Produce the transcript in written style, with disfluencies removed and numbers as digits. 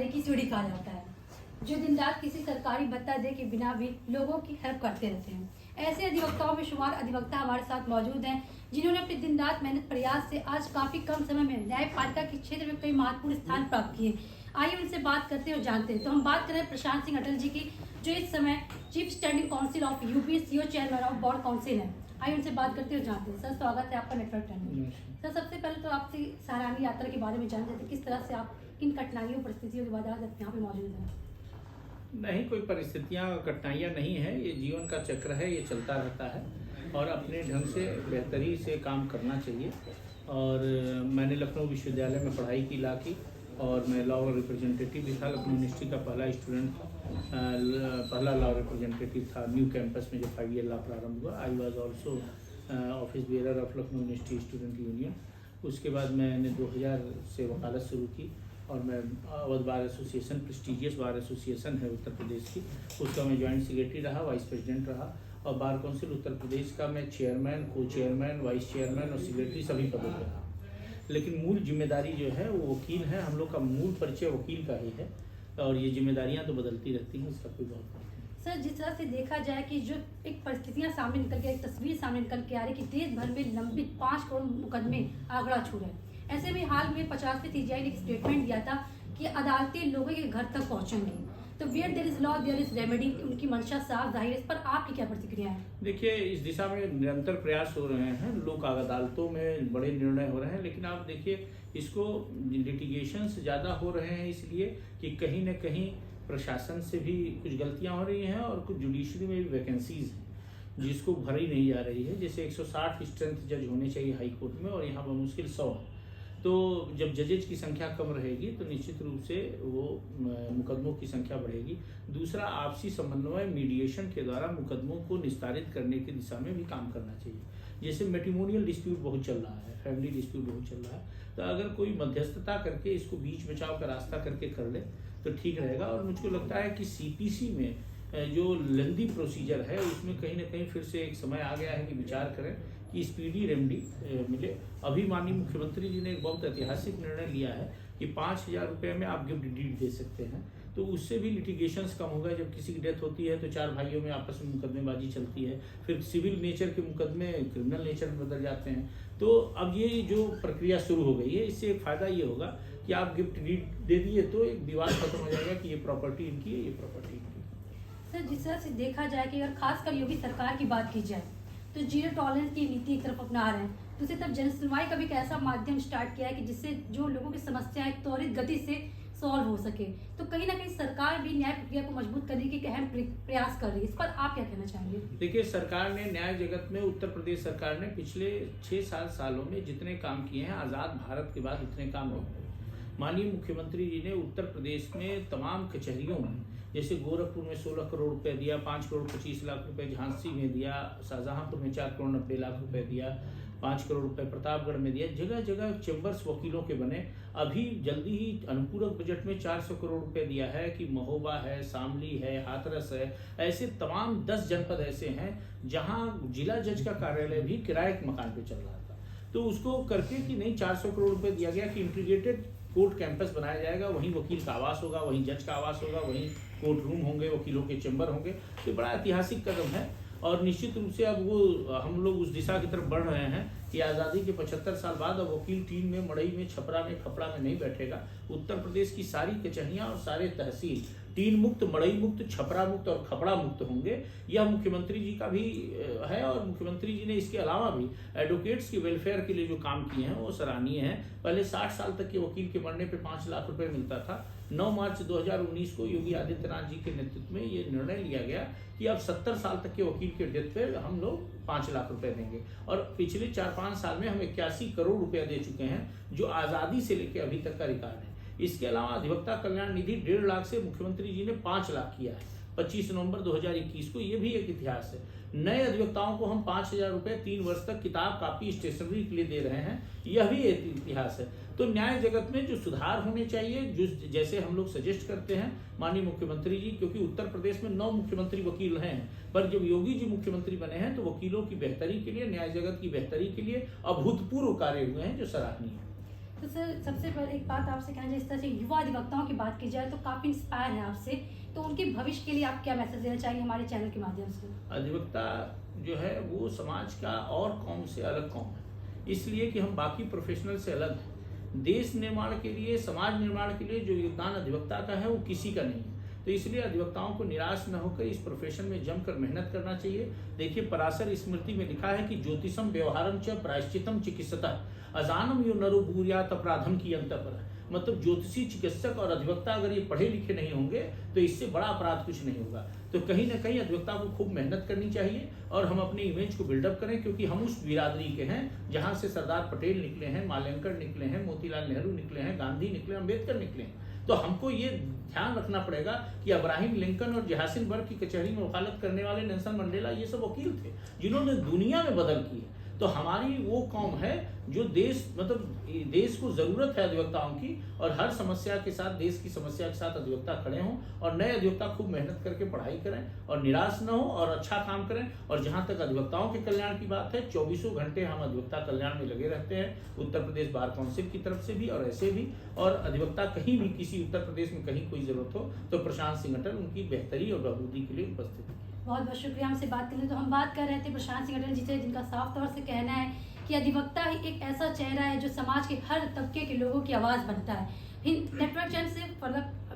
न्यायालय की सीढ़ी कहा जाता है, जो दिन रात किसी सरकारी भत्ता दे के बिना भी लोगों की हेल्प करते रहते हैं। ऐसे अधिवक्ताओं में शुमार अधिवक्ता हमारे साथ मौजूद हैं, जिन्होंने अपने दिन रात मेहनत प्रयास से आज काफी कम समय में न्यायपालिका के क्षेत्र में कई महत्वपूर्ण स्थान प्राप्त किए। आइए उनसे बात करते हैं और जानते हैं। तो हम बात करें प्रशांत सिंह अटल जी की, जो इस समय chief standing council of UP CO chairman of board council है। आइए उनसे बात करते हैं और जानते हैं। सर, स्वागत है आपका नेटवर्क टाइम में। सर, सबसे पहले तो आपसे सराहनीय यात्रा के बारे में जानते थे, किस तरह से आप किन कठिनाइयों परिस्थितियों के बाद आज यहाँ पे मौजूद हैं? नहीं, कोई परिस्थितियाँ कठिनाइयाँ नहीं है, ये जीवन का चक्र है, ये चलता रहता है और अपने ढंग से बेहतरी से काम करना चाहिए। और मैंने लखनऊ विश्वविद्यालय में पढ़ाई की लॉ की, और मैं लॉ रिप्रेजेंटेटिव भी था। लखनऊ यूनिवर्सिटी का पहला स्टूडेंट, पहला लॉ रिप्रेजेंटेटिव था न्यू कैंपस में जब 5 ईयर लॉ प्रारंभ हुआ। I was also office bearer of Lucknow university student union. उसके बाद मैंने 2000 से वकालत शुरू की और मैं Awadh bar association, prestigious bar association है उत्तर प्रदेश की, उसका मैं ज्वाइंट सेक्रेटरी रहा, वाइस प्रेसिडेंट रहा। और बार काउंसिल उत्तर प्रदेश का मैं चेयरमैन, को चेयरमैन, वाइस चेयरमैन और सेक्रेटरी सभी पदों पर रहा। लेकिन मूल जिम्मेदारी जो है वो वकील है, हम लोग का मूल परिचय वकील का ही है और ये जिम्मेदारियां तो बदलती रहती हैं, इसका कोई बहुत नहीं। सर, जिस तरह से देखा जाए कि जो एक परिस्थितियां सामने निकल के, एक तस्वीर सामने निकल के आ रही है कि देश भर में लंबित 5 करोड़ मुकदमे आंकड़ा छू रहे हैं। ऐसे में हाल में 50वें सीजीआई ने एक स्टेटमेंट दिया था कि अदालतें लोगों के घर तक पहुंचेंगी। तो where there is law there is remedy, उनकी मंशा साफ जाहिर है। इस पर आपकी क्या प्रतिक्रिया है? देखिए, इस दिशा में निरंतर प्रयास हो रहे हैं, लोक अदालतों में बड़े निर्णय हो रहे हैं, लेकिन आप देखिए इसको लिटिगेशन से ज़्यादा हो रहे हैं इसलिए कि कहीं न कहीं प्रशासन से भी कुछ गलतियां हो रही हैं और कुछ जुडिशरी में भी वैकेंसीज हैं जिसको भरी नहीं जा रही है। जैसे 160 स्ट्रेंथ जज होने चाहिए हाई कोर्ट में और यहाँ पर मुश्किल 100। तो जब जजेज की संख्या कम रहेगी तो निश्चित रूप से वो मुकदमों की संख्या बढ़ेगी। दूसरा, आपसी समन्वय मीडिएशन के द्वारा मुकदमों को निस्तारित करने की दिशा में भी काम करना चाहिए। जैसे मैट्रिमोनियल डिस्प्यूट बहुत चल रहा है, फैमिली डिस्प्यूट बहुत चल रहा है, तो अगर कोई मध्यस्थता करके इसको बीच बचाव का रास्ता करके कर ले तो ठीक रहेगा। और मुझको लगता है कि सीपीसी में जो लेंदी प्रोसीजर है उसमें कहीं ना कहीं फिर से एक समय आ गया है कि विचार करें कि स्पीडी रेमेडी मिले। अभी माननीय मुख्यमंत्री जी ने एक बहुत ऐतिहासिक निर्णय लिया है कि 5000 रुपये में आप गिफ्ट डीड दे सकते हैं, तो उससे भी लिटिगेशंस कम होगा। जब किसी की डेथ होती है तो 4 भाइयों में आपस में मुकदमेबाजी चलती है, फिर सिविल नेचर के मुकदमे क्रिमिनल नेचर में बदल जाते हैं। तो अब ये जो प्रक्रिया शुरू हो गई है, इससे एक फ़ायदा ये होगा कि आप गिफ्ट डीड दे दिए तो एक विवाद खत्म हो जाएगा कि ये प्रॉपर्टी इनकी है, ये प्रॉपर्टी इनकी। सर, जिस तरह से देखा जाए कि अगर खासकर योगी सरकार की बात की जाए तो जीरो टॉलरेंस की नीति एक तरफ अपना रहे हैं, दूसरी तरफ जन सुनवाई का भी एक ऐसा माध्यम स्टार्ट किया है कि जिससे जो लोगों की समस्याएं त्वरित गति से सॉल्व हो सके। तो कहीं ना कहीं सरकार भी न्याय प्रक्रिया को मजबूत करने की एक अहम प्रयास कर रही है। इस पर आप क्या कहना चाहेंगे? देखिए, सरकार ने, न्याय जगत में उत्तर प्रदेश सरकार ने पिछले 6-7 सालों में जितने काम किए हैं, आज़ाद भारत के बाद उतने काम नहीं हुए। माननीय मुख्यमंत्री जी ने उत्तर प्रदेश में तमाम कचहरियों में, जैसे गोरखपुर में 16 करोड़ रुपए दिया, 5 करोड़ 25 लाख रुपए झांसी में दिया, शाहजहांपुर में 4 करोड़ 90 लाख रुपए दिया, 5 करोड़ रुपए प्रतापगढ़ में दिया। जगह जगह चैम्बर्स वकीलों के बने। अभी जल्दी ही अनुपूरक बजट में 400 करोड़ रुपए दिया है कि महोबा है, शामली है, हाथरस है, ऐसे तमाम 10 जनपद ऐसे हैं जहां जिला जज का कार्यालय भी किराए के मकान पे चल रहा था। तो उसको करके कि नहीं, 400 करोड़ रुपए दिया गया कि इंटीग्रेटेड कोर्ट कैंपस बनाया जाएगा, वहीं वकील का आवास होगा, वहीं जज का आवास होगा, वहीं कोर्ट रूम होंगे, वकीलों के चैम्बर होंगे। तो बड़ा ऐतिहासिक कदम है और निश्चित रूप से अब वो हम लोग उस दिशा की तरफ बढ़ रहे हैं कि आज़ादी के 75 साल बाद अब वकील टीम में, मड़ई में, छपरा में, खपड़ा में नहीं बैठेगा। उत्तर प्रदेश की सारी कचहरियाँ और सारे तहसील टीन मुक्त, मड़ई मुक्त, छपरा मुक्त और खपड़ा मुक्त होंगे। यह मुख्यमंत्री जी का भी है और मुख्यमंत्री जी ने इसके अलावा भी एडवोकेट्स के वेलफेयर के लिए जो काम किए हैं वो सराहनीय हैं। पहले 60 साल तक के वकील के मरने पे 5 लाख रुपए मिलता था। 9 मार्च 2019 को योगी आदित्यनाथ जी के नेतृत्व में ये निर्णय लिया गया कि अब 70 साल तक के वकील के डेथ पे हम लोग 5 लाख रुपए देंगे। और पिछले 4-5 साल में हम 81 करोड़ रुपया दे चुके हैं, जो आज़ादी से लेकर अभी तक का रिकॉर्ड है। इसके अलावा अधिवक्ता कल्याण निधि 1.5 लाख से मुख्यमंत्री जी ने 5 लाख किया है 25 नवंबर 2021 को। ये भी एक इतिहास है। नए अधिवक्ताओं को हम 5000 रुपए 3 वर्ष तक किताब, कापी, स्टेशनरी के लिए दे रहे हैं। यह भी एक इतिहास है। तो न्याय जगत में जो सुधार होने चाहिए, जो जैसे हम लोग सजेस्ट करते हैं माननीय मुख्यमंत्री जी, क्योंकि उत्तर प्रदेश में 9 मुख्यमंत्री वकील हैं, पर जब योगी जी मुख्यमंत्री बने हैं तो वकीलों की बेहतरी के लिए, न्याय जगत की बेहतरी के लिए अभूतपूर्व कार्य हुए हैं जो सराहनीय है। तो सर सबसे पहले एक बात आपसे कहना चाहिए, इस तरह से युवा अधिवक्ताओं की बात की जाए तो काफ़ी इंस्पायर है आपसे, तो उनके भविष्य के लिए आप क्या मैसेज देना चाहिए हमारे चैनल के माध्यम से? अधिवक्ता जो है वो समाज का और कौम से अलग कौम है, इसलिए कि हम बाकी प्रोफेशनल से अलग हैं। देश निर्माण के लिए, समाज निर्माण के लिए जो योगदान अधिवक्ता का है वो किसी का नहीं है। तो इसलिए अधिवक्ताओं को निराश न होकर इस प्रोफेशन में जमकर मेहनत करना चाहिए। देखिए, पराशर स्मृति में लिखा है कि ज्योतिषम व्यवहारम च प्रायश्चितम चिकित्सतः अजानम यो नरो भूर्यात अपराधम की अंतपर। मतलब ज्योतिषी, चिकित्सक और अधिवक्ता अगर ये पढ़े लिखे नहीं होंगे तो इससे बड़ा अपराध कुछ नहीं होगा। तो कहीं ना कहीं अधिवक्ता को खूब मेहनत करनी चाहिए और हम अपनी इमेज को बिल्डअप करें, क्योंकि हम उस बिरादरी के हैं जहां से सरदार पटेल निकले हैं, माल्यानकर निकले हैं, मोतीलाल नेहरू निकले हैं, गांधी निकले, अम्बेडकर निकले हैं। तो हमको ये ध्यान रखना पड़ेगा कि अब्राहिम लिंकन और जहासिन बर्ग की कचहरी में वकालत करने वाले नेल्सन मंडेला ये सब वकील थे जिन्होंने दुनिया में बदल की है। तो हमारी वो कौम है जो देश, मतलब देश को जरूरत है अधिवक्ताओं की, और हर समस्या के साथ, देश की समस्या के साथ अधिवक्ता खड़े हों, और नए अधिवक्ता खूब मेहनत करके पढ़ाई करें और निराश न हो और अच्छा काम करें। और जहां तक अधिवक्ताओं के कल्याण की बात है, 24 घंटे हम अधिवक्ता कल्याण में लगे रहते हैं, उत्तर प्रदेश बार काउंसिल की तरफ से भी और ऐसे भी। और अधिवक्ता कहीं भी किसी उत्तर प्रदेश में कहीं कोई जरूरत हो तो प्रशांत सिंह अटल उनकी बेहतरी और बहबूदी के लिए उपस्थित है। बहुत बहुत शुक्रिया हमसे बात करने। तो हम बात कर रहे थे प्रशांत सिंह अटल जी से, जिनका साफ तौर से कहना है कि अधिवक्ता ही एक ऐसा चेहरा है जो समाज के हर तबके के लोगों की आवाज़ बनता है। हिंद नेटवर्क चैनल से फर्दर